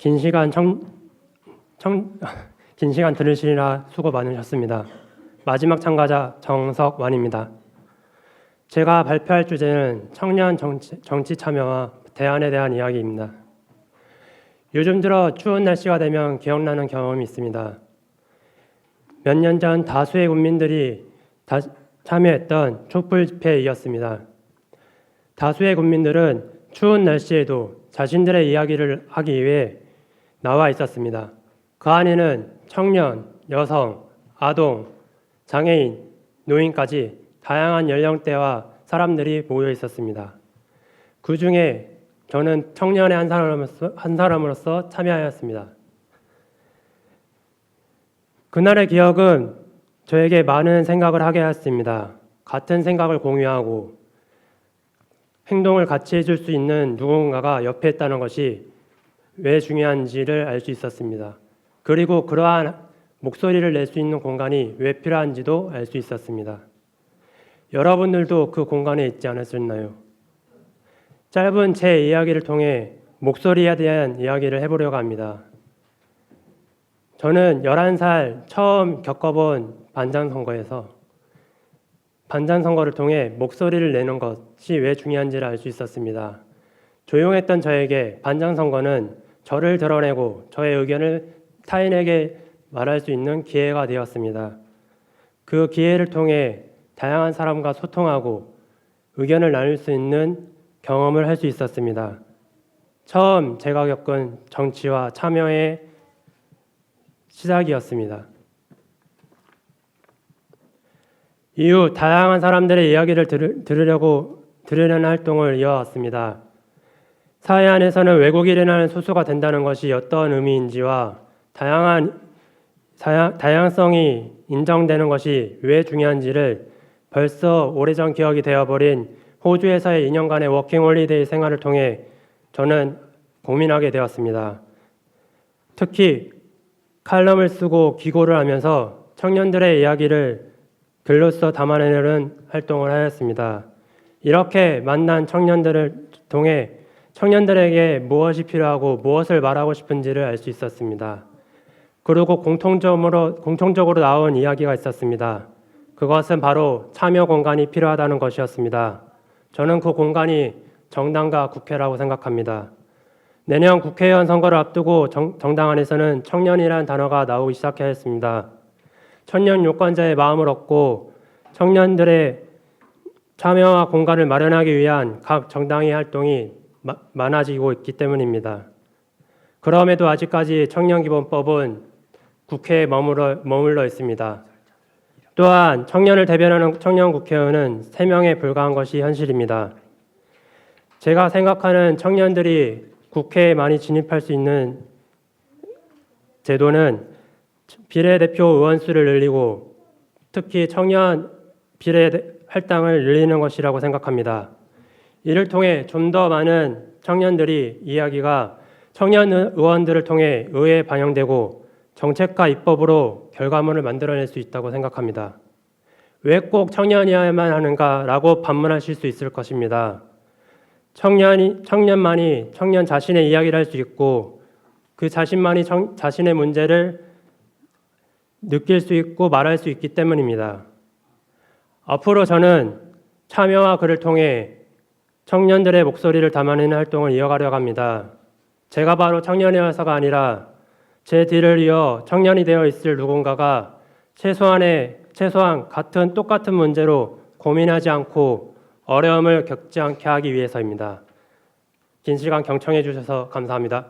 긴 시간 긴 시간 들으시느라 수고 많으셨습니다. 마지막 참가자 정석완입니다. 제가 발표할 주제는 청년 정치 참여와 대안에 대한 이야기입니다. 요즘 들어 추운 날씨가 되면 기억나는 경험이 있습니다. 몇 년 전 다수의 국민들이 참여했던 촛불 집회이었습니다. 다수의 국민들은 추운 날씨에도 자신들의 이야기를 하기 위해 나와 있었습니다. 그 안에는 청년, 여성, 아동, 장애인, 노인까지 다양한 연령대와 사람들이 모여 있었습니다. 그 중에 저는 청년의 한 사람으로서 참여하였습니다. 그날의 기억은 저에게 많은 생각을 하게 하였습니다. 같은 생각을 공유하고 행동을 같이 해줄 수 있는 누군가가 옆에 있다는 것이 왜 중요한지를 알 수 있었습니다. 그리고 그러한 목소리를 낼 수 있는 공간이 왜 필요한지도 알 수 있었습니다. 여러분들도 그 공간에 있지 않으셨나요? 짧은 제 이야기를 통해 목소리에 대한 이야기를 해보려고 합니다. 저는 11살 처음 겪어본 반장선거를 통해 목소리를 내는 것이 왜 중요한지를 알 수 있었습니다. 조용했던 저에게 반장선거는 저를 드러내고 저의 의견을 타인에게 말할 수 있는 기회가 되었습니다. 그 기회를 통해 다양한 사람과 소통하고 의견을 나눌 수 있는 경험을 할 수 있었습니다. 처음 제가 겪은 정치와 참여의 시작이었습니다. 이후 다양한 사람들의 이야기를 들으려는 활동을 이어왔습니다. 사회 안에서는 왜곡이라는 소수가 된다는 것이 어떤 의미인지와 다양성이 인정되는 것이 왜 중요한지를 벌써 오래전 기억이 되어버린 호주에서의 2년간의 워킹홀리데이 생활을 통해 저는 고민하게 되었습니다. 특히 칼럼을 쓰고 기고를 하면서 청년들의 이야기를 글로써 담아내려는 활동을 하였습니다. 이렇게 만난 청년들을 통해 청년들에게 무엇이 필요하고 무엇을 말하고 싶은지를 알 수 있었습니다. 그리고 공통적으로 나온 이야기가 있었습니다. 그것은 바로 참여 공간이 필요하다는 것이었습니다. 저는 그 공간이 정당과 국회라고 생각합니다. 내년 국회의원 선거를 앞두고 정당 안에서는 청년이라는 단어가 나오기 시작했습니다. 청년 유권자의 마음을 얻고 청년들의 참여와 공간을 마련하기 위한 각 정당의 활동이 많아지고 있기 때문입니다. 그럼에도 아직까지 청년기본법은 국회에 머물러 있습니다. 또한 청년을 대변하는 청년 국회의원은 3명에 불과한 것이 현실입니다. 제가 생각하는 청년들이 국회에 많이 진입할 수 있는 제도는 비례대표 의원 수를 늘리고 특히 청년 비례 할당을 늘리는 것이라고 생각합니다. 이를 통해 좀 더 많은 청년들이 이야기가 청년 의원들을 통해 의회에 반영되고 정책과 입법으로 결과물을 만들어낼 수 있다고 생각합니다. 왜 꼭 청년이어야만 하는가라고 반문하실 수 있을 것입니다. 청년만이 청년 자신의 이야기를 할 수 있고 그 자신만이 자신의 문제를 느낄 수 있고 말할 수 있기 때문입니다. 앞으로 저는 참여와 글을 통해 청년들의 목소리를 담아내는 활동을 이어가려고 합니다. 제가 바로 청년이어서가 아니라 제 뒤를 이어 청년이 되어 있을 누군가가 최소한 똑같은 문제로 고민하지 않고 어려움을 겪지 않게 하기 위해서입니다. 긴 시간 경청해 주셔서 감사합니다.